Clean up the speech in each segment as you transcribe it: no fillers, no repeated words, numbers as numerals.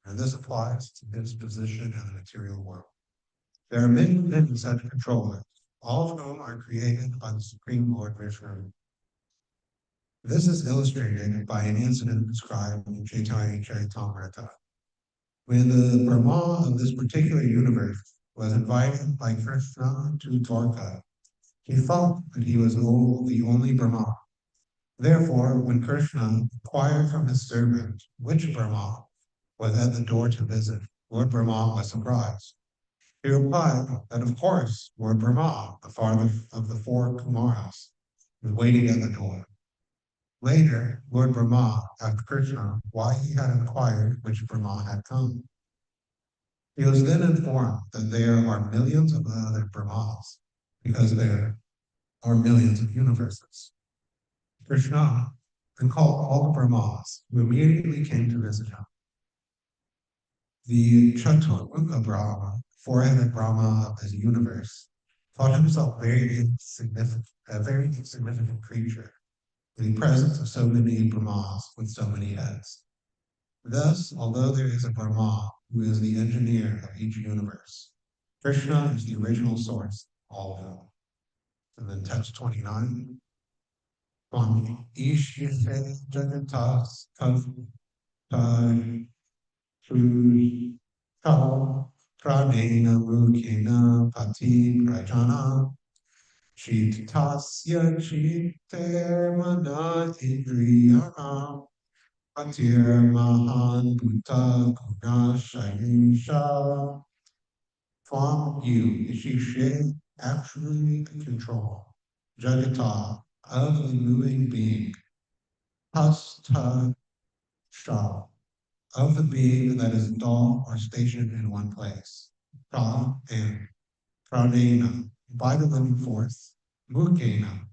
and this applies to his position in the material world. There are many such controllers, all of whom are created by the Supreme Lord Vishnu. This is illustrated by an incident described in Chaitanya Charitamrita. When the Brahma of this particular universe was invited by Krishna to Dwarka, he thought that he was the only Brahma. Therefore, when Krishna inquired from his servant which Brahma was at the door to visit, Lord Brahma was surprised. He replied that, of course, Lord Brahma, the father of the four Kumaras, was waiting at the door. Later, Lord Brahma asked Krishna why he had inquired which Brahma had come. He was then informed that there are millions of other Brahmas because there are millions of universes. Krishna then called all the Brahmas, who immediately came to visit him. The Chaturmukha Brahma, four-headed Brahma of this universe, thought himself a very insignificant creature in the presence of so many Brahmas with so many heads. Thus, although there is a Brahma who is the engineer of each universe, Krishna is the original source of all of them. And then text 29. Swami Ishite Jagatas Kavtai Shu Kal Pranena Mukina Pati Prajana Chitasya Chiter Mana Indriyana Patir Mahan Bhuta Guna Shayisha. From you, Ishishe actually control Jagata of the moving being, Hasta Shah of the being that is dull or stationed in one place, Pra and Pranena by the living force, Mukena,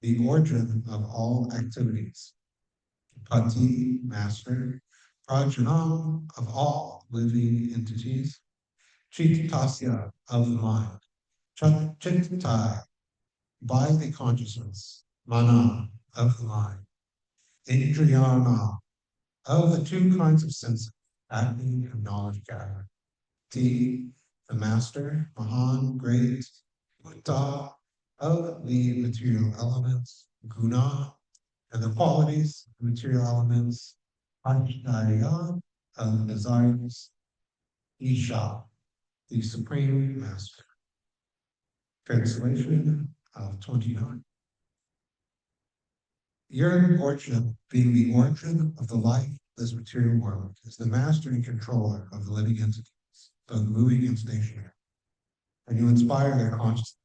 the origin of all activities, Pati, master, Prajanam of all living entities, Chitasya of the mind, Chitai by the consciousness, Mana of the mind, Indriyana of the two kinds of senses, acting and knowledge gathering, T, the master, Mahan, great, Buddha of the material elements, Guna, and the qualities of the material elements, Ajnaya of desires, Isha, the supreme master. Translation of 29. Your origin, being the origin of the life of this material world, is the master and controller of the living entities, both moving and stationary. And you inspire their consciousness.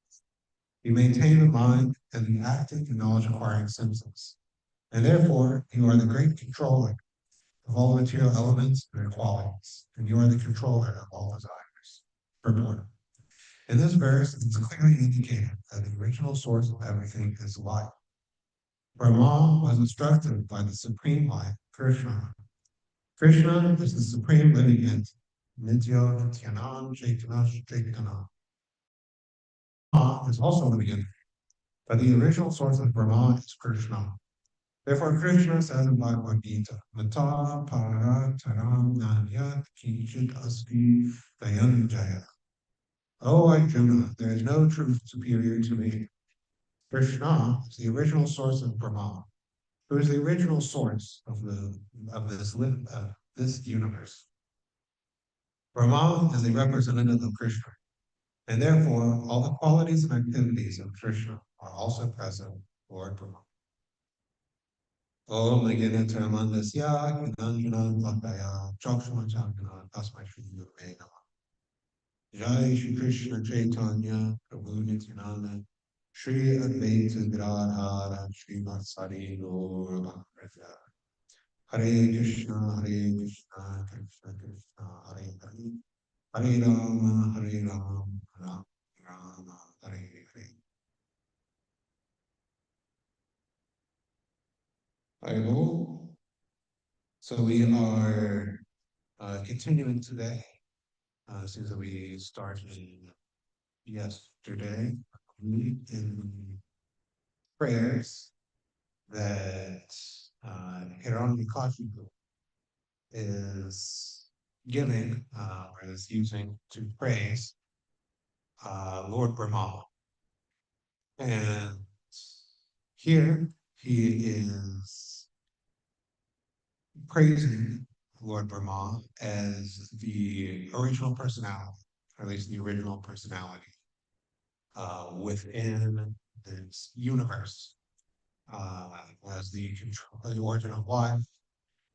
You maintain the mind and the active and knowledge acquiring senses. And therefore, you are the great controller of all material elements and their qualities. And you are the controller of all desires. Purport. In this verse, it is clearly indicated that the original source of everything is life. Brahma was instructed by the supreme life, Krishna. Krishna is the supreme living entity, Nitya Nityanam Chaitanya Chaitanya. Brahma is also living entity, but the original source of Brahma is Krishna. Therefore, Krishna says in Bhagavad Gita, Mata Para Taram Nanyat Kinchit Asti Dayanjaya. O Arjuna, there is no truth superior to me. Krishna is the original source of Brahma, who is the original source of this universe. Brahma is a representative of Krishna, and therefore all the qualities and activities of Krishna are also present Lord Brahma. Om Nagari Mandasya Kinanjana Lakaya Chokshma Chankana Tasmai Shri Yuve Namah. Jai Shri Krishna Chaitanya Prabhu Nityananda Shri Advaita Gadadhara Shri Vatsari Gaur Bhakta. Hare Krishna, Krishna Krishna, Hare Hare, Hare Rama, Rama Rama, Hare Hare. Hare. So we are continuing today, since we started yesterday in prayers that Hiranyakashipu is giving, or is using to praise Lord Brahma. And here he is praising Lord Brahma as the original personality, or at least the original personality within this universe, as the origin of life,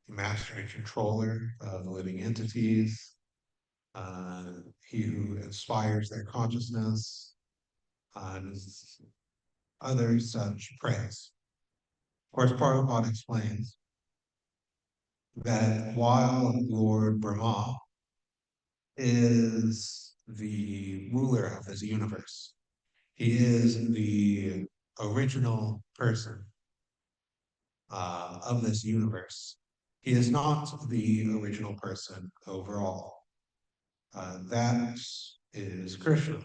the master and controller of the living entities, he who inspires their consciousness, and other such praise. Of course, Prabhupada explains that while Lord Brahma is the ruler of this universe, he is the original person of this universe. He is not the original person overall. That is Krishna.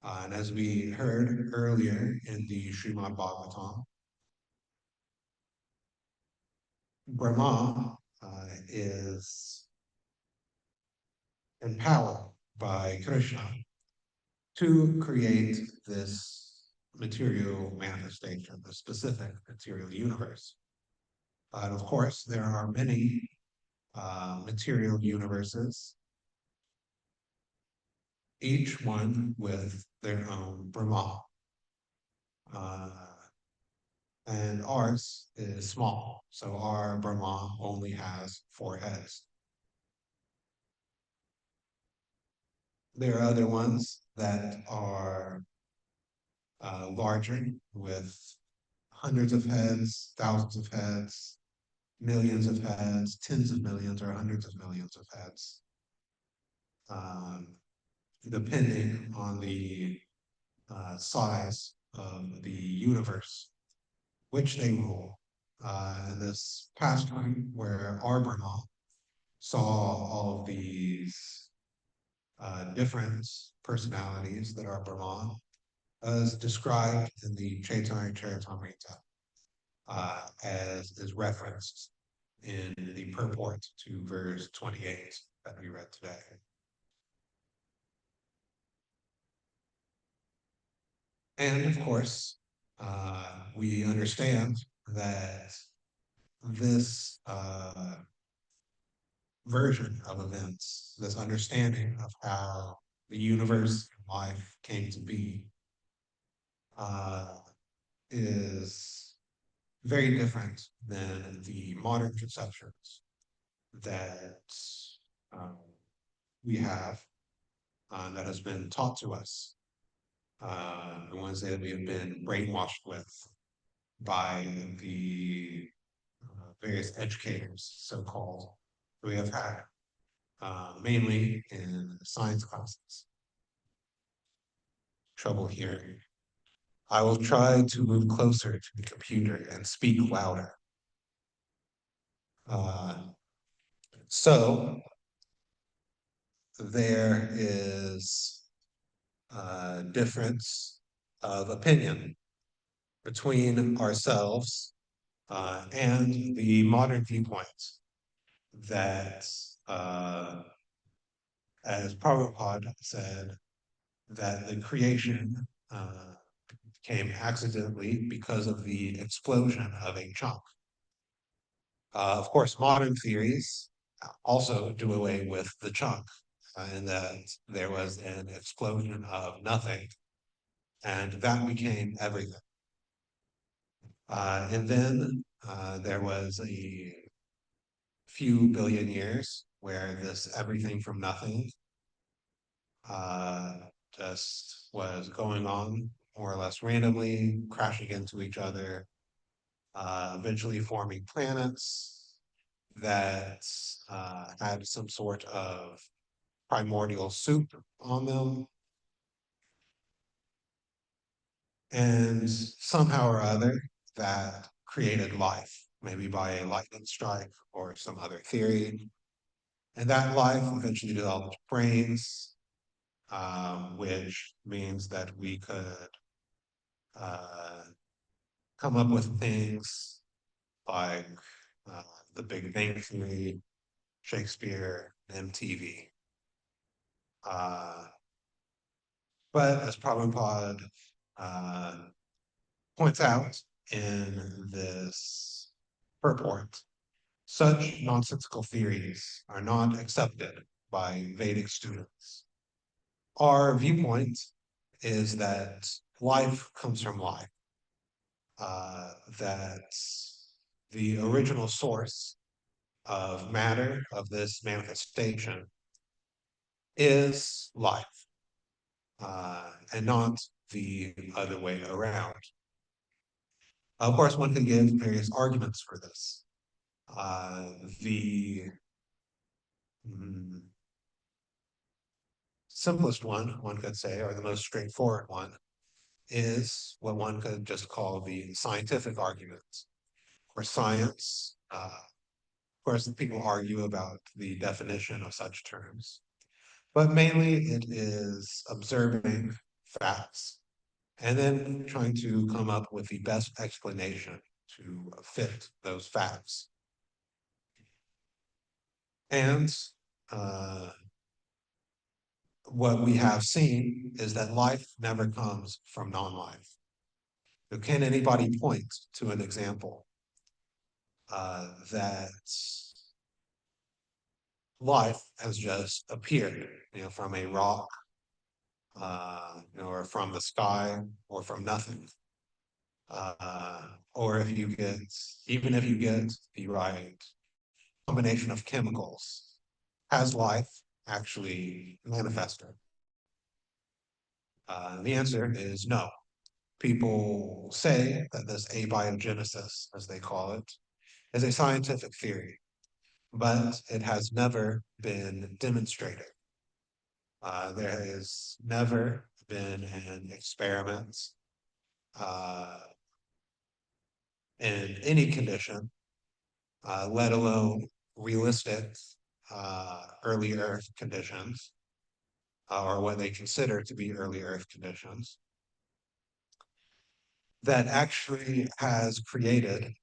And as we heard earlier in the Srimad Bhagavatam, Brahma is empowered by Krishna to create this material manifestation, the specific material universe. And of course, there are many material universes, each one with their own Brahma. Uh, and ours is small, so our Brahma only has 4 heads. There are other ones that are larger, with hundreds of heads, thousands of heads, millions of heads, tens of millions, or hundreds of millions of heads, um, depending on the size of the universe which they rule. In this past time, where our Brahma saw all of these different personalities that are Brahman, as described in the Chaitanya Charitamrita, as is referenced in the purport to verse 28 that we read today. And of course, we understand that this version of events, this understanding of how the universe and life came to be, is very different than the modern conceptions that um, we have, that has been taught to us, the ones that we have been brainwashed with by the various educators, so-called, we have had, mainly in science classes. Trouble hearing. I will try to move closer to the computer and speak louder. So there is a difference of opinion between ourselves and the modern viewpoint that, as Prabhupada said, that the creation came accidentally because of the explosion of a chunk. Of course, modern theories also do away with the chunk, in that there was an explosion of nothing, and that became everything. And then there was a few billion years where this everything from nothing just was going on more or less randomly, crashing into each other, eventually forming planets that had some sort of primordial soup on them. And somehow or other, that created life, maybe by a lightning strike or some other theory. And that life eventually developed brains, which means that we could come up with things like the Big Bang Theory, Shakespeare, MTV. But as Prabhupada points out in this purport, such nonsensical theories are not accepted by Vedic students. Our viewpoint is that life comes from life, that the original source of matter, of this manifestation, is life, and not the other way around. Of course, one can give various arguments for this. The simplest one could say, or the most straightforward one, is what one could just call the scientific argument, or science. Of course, people argue about the definition of such terms, but mainly it is observing facts and then trying to come up with the best explanation to fit those facts. And what we have seen is that life never comes from non-life. So can anybody point to an example that life has just appeared, from a rock, or from the sky, or from nothing? Or even if you get the right combination of chemicals, has life actually manifested? The answer is no. People say that this abiogenesis, as they call it, is a scientific theory, but it has never been demonstrated. There has never been an experiment in any condition, let alone realistic early Earth conditions, or what they consider to be early Earth conditions, that actually has created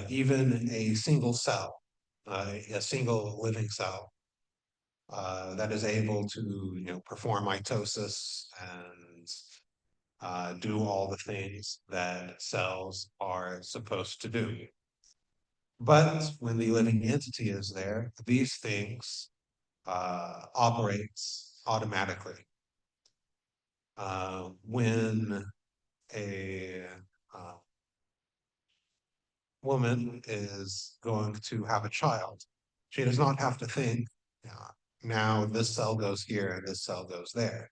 even a single cell, a single living cell, that is able to perform mitosis and do all the things that cells are supposed to do. But when the living entity is there, these things operate automatically. When a woman is going to have a child, she does not have to think, now this cell goes here and this cell goes there.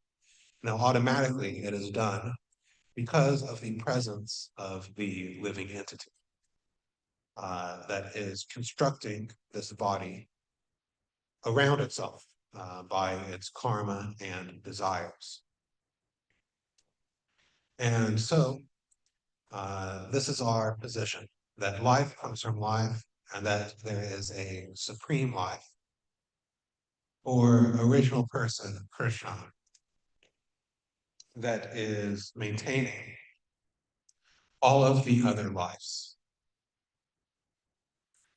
Now, automatically it is done because of the presence of the living entity that is constructing this body around itself by its karma and desires. And so this is our position, that life comes from life and that there is a supreme life or original person, Krishna, that is maintaining all of the other lives.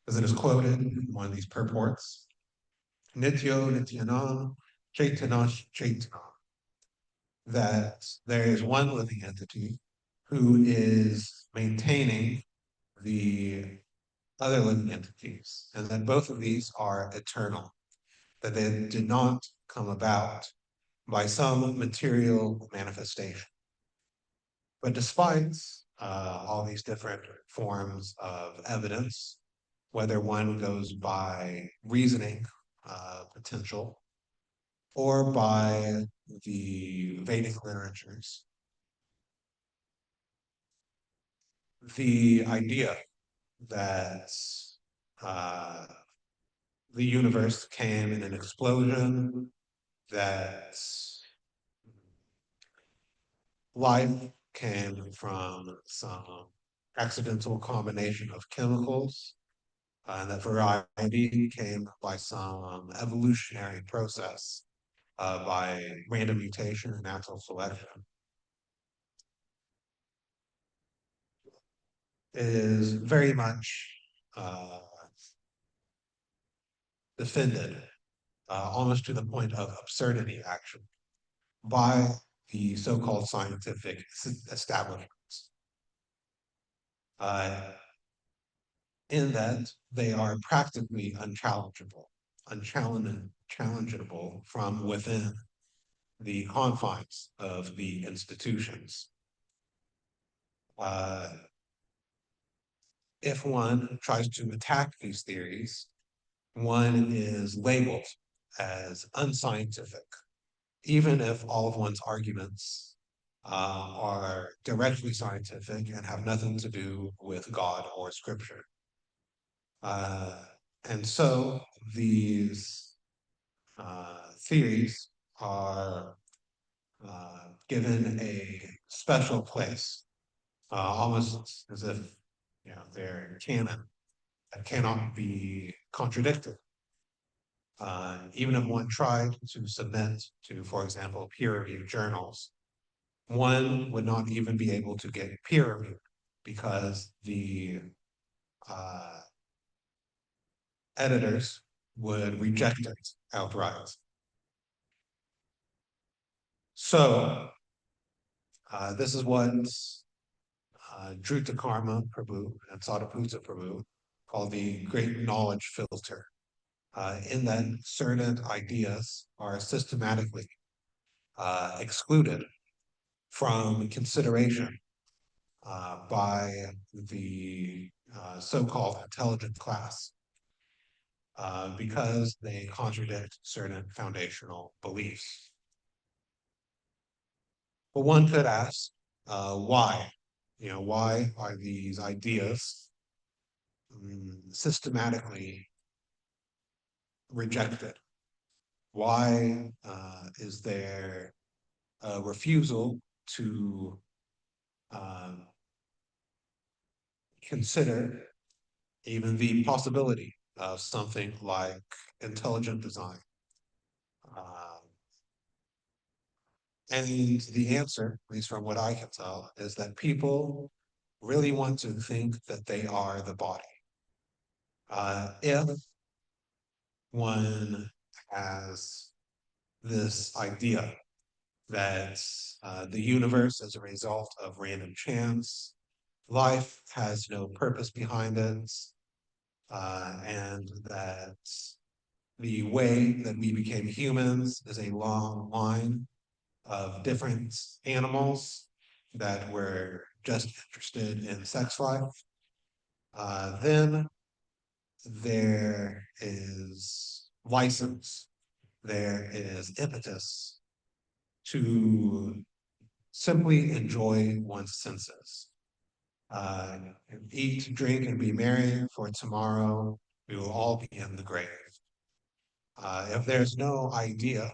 As it is quoted in one of these purports, Nityo Nityanam Chaitanash Chaitana, that there is one living entity who is maintaining the other living entities, and that both of these are eternal, that they did not come about by some material manifestation. But despite all these different forms of evidence, whether one goes by reasoning potential or by the Vedic literatures, the idea that the universe came in an explosion, that life came from some accidental combination of chemicals, and that variety came by some evolutionary process, by random mutation and natural selection, is very much defended, almost to the point of absurdity, actually, by the so-called scientific establishments, in that they are practically unchallengeable from within the confines of the institutions. If one tries to attack these theories, one is labeled as unscientific, even if all of one's arguments are directly scientific and have nothing to do with God or Scripture. And so these theories are given a special place, almost as if they're canon that cannot be contradicted. Even if one tried to submit to, for example, peer-reviewed journals, one would not even be able to get peer-reviewed because the editors would reject it outright. So this is what Dhruta Karma Prabhu and Sadhaputta Prabhu call the great knowledge filter, in that certain ideas are systematically excluded from consideration by the so-called intelligent class because they contradict certain foundational beliefs. But one could ask, why? Why are these ideas systematically rejected? Why is there a refusal to consider even the possibility of something like intelligent design? And the answer, at least from what I can tell, is that people really want to think that they are the body. If one has this idea that the universe is a result of random chance, life has no purpose behind it, and that the way that we became humans is a long line of different animals that were just interested in sex life, then there is license, there is impetus to simply enjoy one's senses. Eat, drink, and be merry, for tomorrow we will all be in the grave. If there's no idea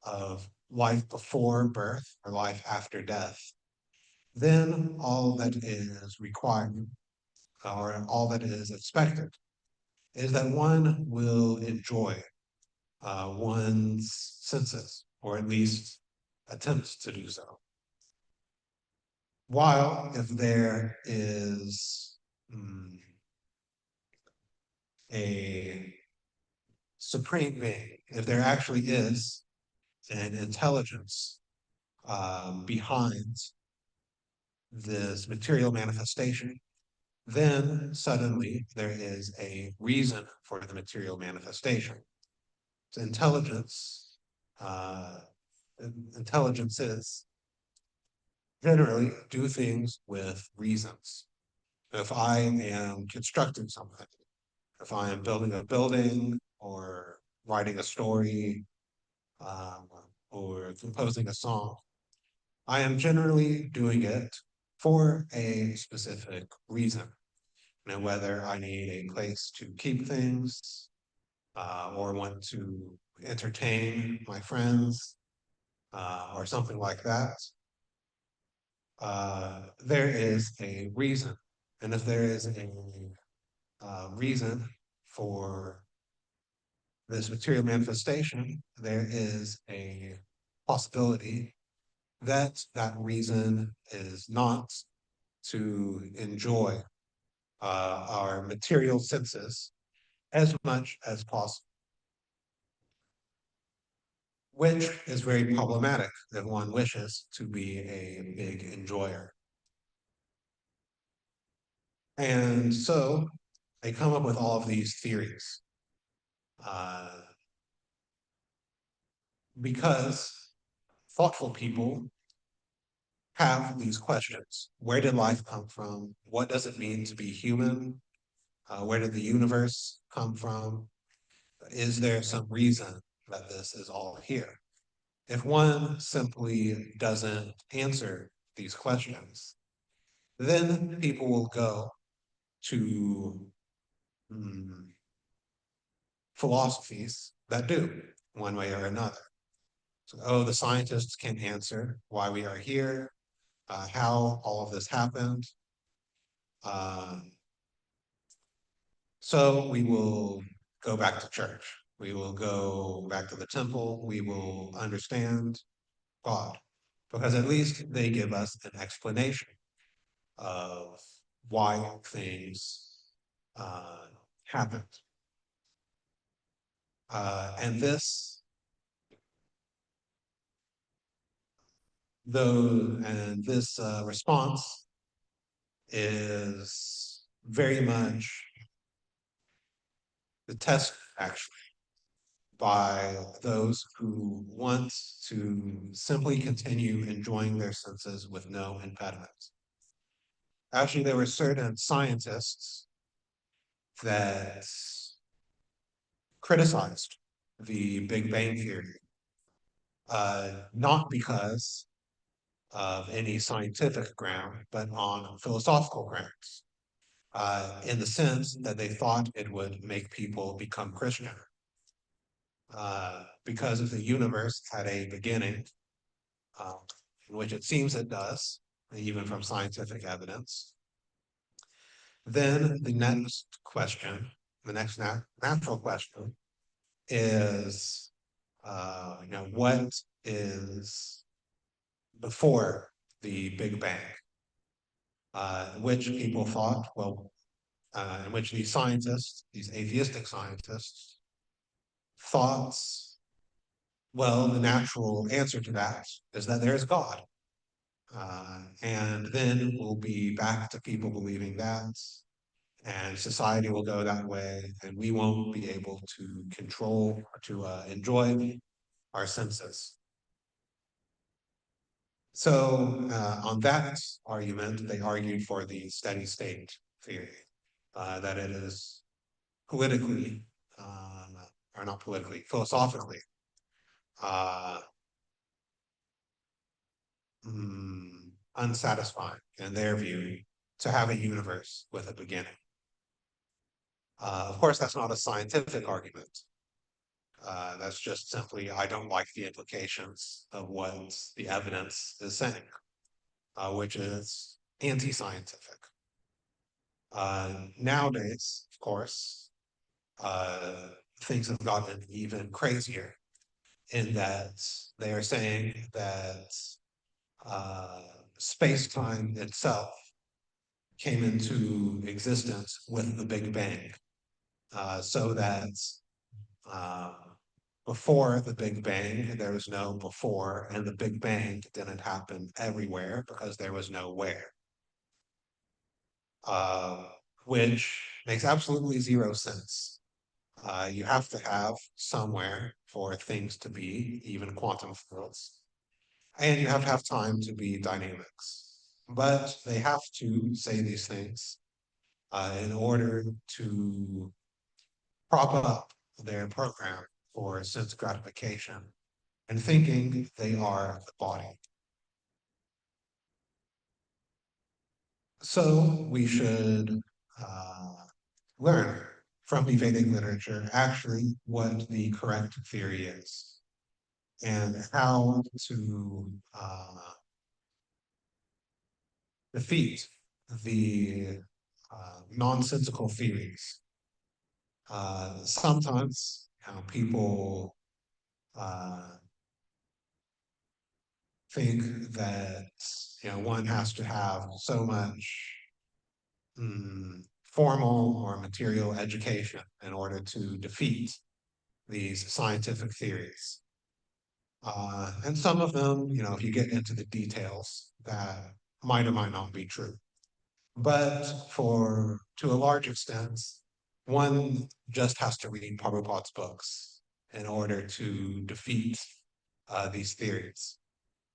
of life before birth or life after death, then all that is required or all that is expected is that one will enjoy one's senses, or at least attempt to do so. While if there is a supreme being, if there actually is an intelligence behind this material manifestation, then suddenly there is a reason for the material manifestation. So intelligences generally do things with reasons. If I am constructing something, if I am building a building or writing a story or composing a song, I am generally doing it for a specific reason. Whether I need a place to keep things or want to entertain my friends or something like that, there is a reason. And if there is a reason for this material manifestation, there is a possibility that that reason is not to enjoy our material senses as much as possible. which is very problematic if one wishes to be a big enjoyer. And so they come up with all of these theories uh, because thoughtful people have these questions. Where did life come from? What does it mean to be human? Where did the universe come from? Is there some reason that this is all here? If one simply doesn't answer these questions, then people will go to philosophies that do, one way or another. So, oh, the scientists can answer why we are here, how all of this happened. Uh, so we will go back to church. We will go back to the temple. We will understand God, because at least they give us an explanation of why things uh, happened. And this response is very much the test, actually, by those who want to simply continue enjoying their senses with no impediments. Actually, there were certain scientists that criticized the Big Bang Theory, not because of any scientific ground, but on philosophical grounds, in the sense that they thought it would make people become Christian. Because if the universe had a beginning, um, in which it seems it does, even from scientific evidence, then the next question, the next natural question is, what is before the Big Bang? Which people thought, well, in which these scientists, these atheistic scientists, thought, well, the natural answer to that is that there is God. And then we'll be back to people believing that, and society will go that way, and we won't be able to control or to enjoy our senses. So, on that argument, they argued for the steady state theory, that it is politically, or not politically, philosophically, uh, unsatisfying in their view to have a universe with a beginning. Of course, that's not a scientific argument. That's just simply, I don't like the implications of what the evidence is saying, which is anti-scientific. Nowadays, of course, things have gotten even crazier in that they are saying that space-time itself came into existence with the Big Bang, so that uh, before the Big Bang, there was no before, and the Big Bang didn't happen everywhere because there was no where, uh, which makes absolutely zero sense. You have to have somewhere for things to be, even quantum fields, and you have to have time to be dynamics. But they have to say these things in order to prop up their program for sense gratification and thinking they are the body. So we should learn from the Vedic literature actually what the correct theory is and how to defeat the nonsensical theories. Sometimes people think that one has to have so much formal or material education in order to defeat these scientific theories. And some of them, if you get into the details, that might or might not be true. But to a large extent, one just has to read Prabhupada's books in order to defeat these theories.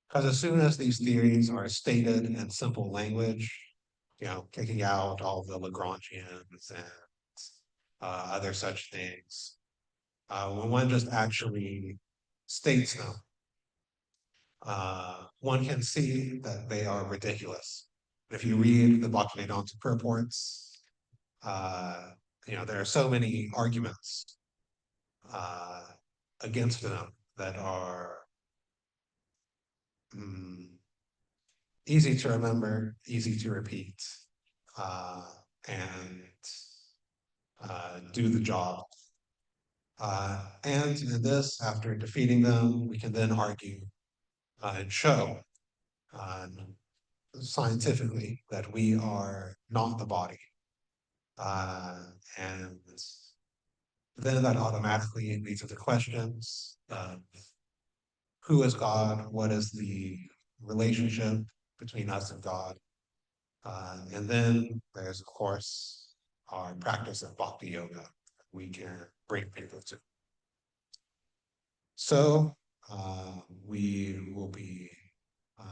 Because as soon as these theories are stated in simple language, kicking out all the Lagrangians and other such things, when one just actually states them, one can see that they are ridiculous. If you read the Bhaktivedanta purports, uh, there are so many arguments uh, against them that are mm, easy to remember, easy to repeat, uh, and do the job. And in this, after defeating them, we can then argue and show uh, scientifically that we are not the body. Uh, and then that automatically leads to the questions of who is God? What is the relationship between us and God? And then there's, of course, our practice of bhakti yoga we can bring people to. So we will be,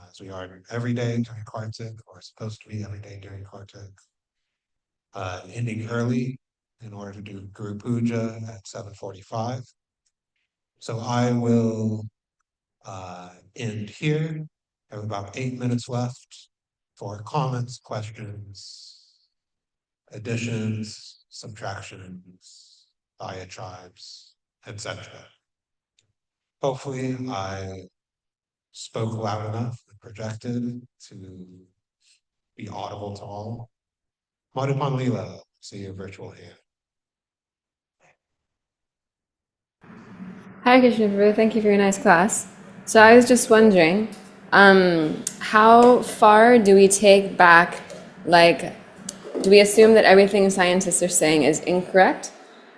as we are every day during Kartik, or supposed to be every day during Kartik, ending early in order to do Guru Puja at 7:45. So I will end here. I have about 8 minutes left for comments, questions, additions, subtractions, diatribes, etc. Hopefully, I spoke loud enough and projected to be audible to all. Madhupan Leela, see your virtual hand. Hi, Krishna Prabhu. Thank you for your nice class. So I was just wondering, how far do we take back, like, do we assume that everything scientists are saying is incorrect?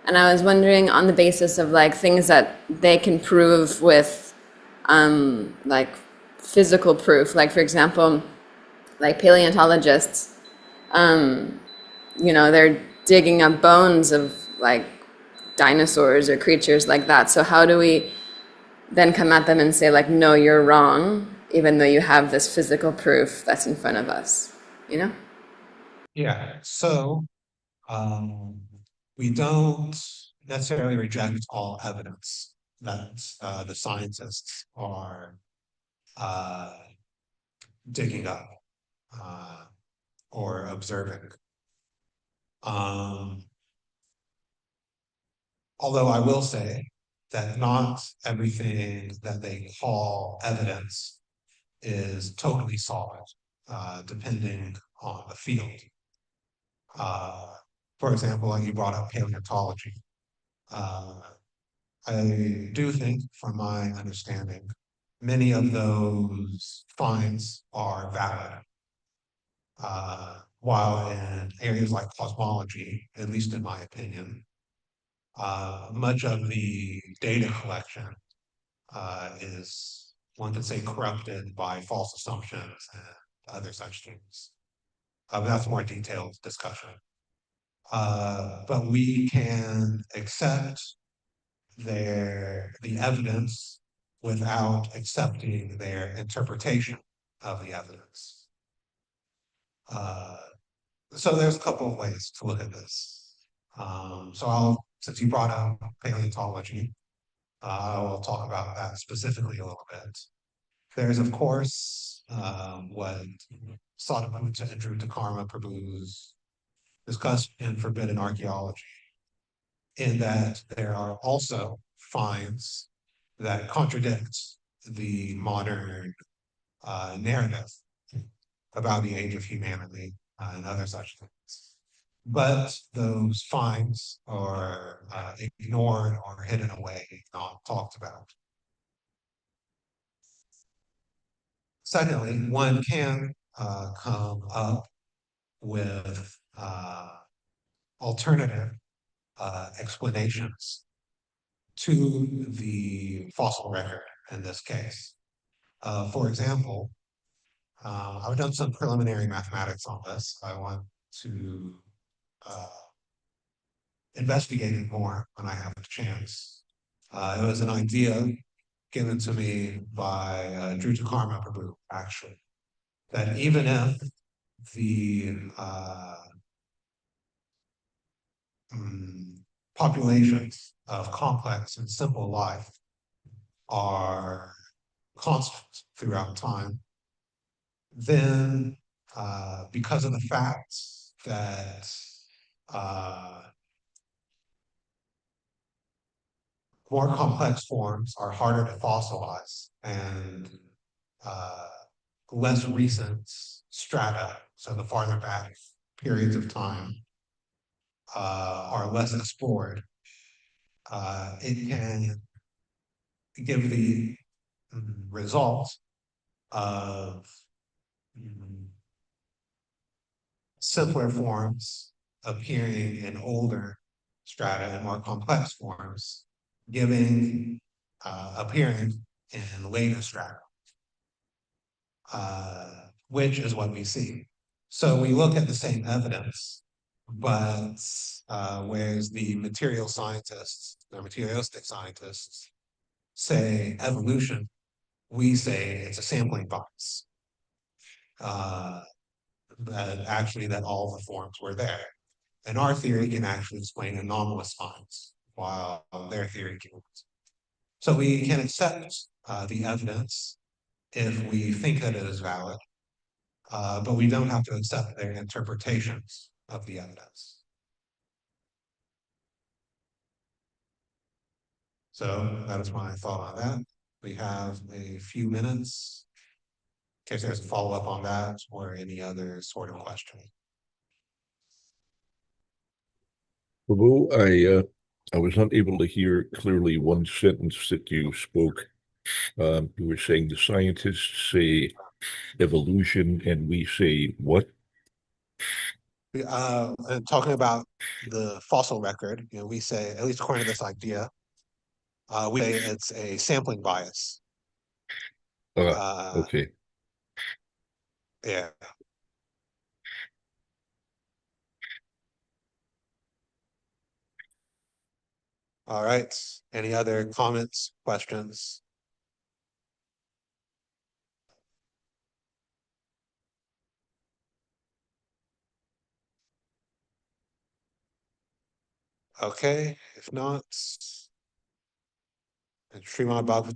And I was wondering on the basis of like things that they can prove with, like, physical proof. Like, for example, like paleontologists, they're digging up bones of like dinosaurs or creatures like that. So how do we then come at them and say like, no, you're wrong, even though you have this physical proof that's in front of us, you know? Yeah, so um, we don't necessarily reject all evidence that the scientists are uh, digging up uh, or observing. Um, Although I will say that not everything that they call evidence is totally solid, depending on the field. Uh, for example, like you brought up paleontology. Uh, I do think, from my understanding, many of those finds are valid. While in areas like cosmology, at least in my opinion, much of the data collection is, one could say, corrupted by false assumptions and other such things. That's a more detailed discussion. But we can accept the evidence without accepting their interpretation of the evidence. Uh, so there's a couple of ways to look at this. Since you brought up paleontology, I will talk about that specifically a little bit. There's, of course, what Sadhbhuta and Dhruta Karma Prabhus discussed in Forbidden Archaeology, in that there are also finds that contradict the modern narrative about the age of humanity and other such things. But those finds are ignored or hidden away, not talked about. Secondly, one can come up with alternative explanations to the fossil record. in this case. For example, I've done some preliminary mathematics on this. I want to uh, investigate it more when I have the chance. It was an idea given to me by Drew Karma Prabhu, actually, that even if the populations of complex and simple life are constant throughout time, then because of the fact that more complex forms are harder to fossilize and uh, less recent strata, so the farther back periods of time are less explored, it can give the result of simpler forms appearing in older strata and more complex forms, appearing in later strata, which is what we see. So we look at the same evidence, but whereas the material scientists, or materialistic scientists, say evolution, we say it's a sampling bias. That actually that all the forms were there. And our theory can actually explain anomalous finds, while their theory can't. So we can accept the evidence if we think that it is valid, but we don't have to accept their interpretations of the evidence. So that is my thought on that. We have a few minutes in case there's a follow-up on that or any other sort of question. Prabhu, I was not able to hear clearly one sentence that you spoke. You were saying the scientists say evolution, and we say what? And talking about the fossil record, we say, at least according to this idea, we say it's a sampling bias. Okay. Yeah. All right. Any other comments, questions? Okay. If not, Srimad Bhagavatam.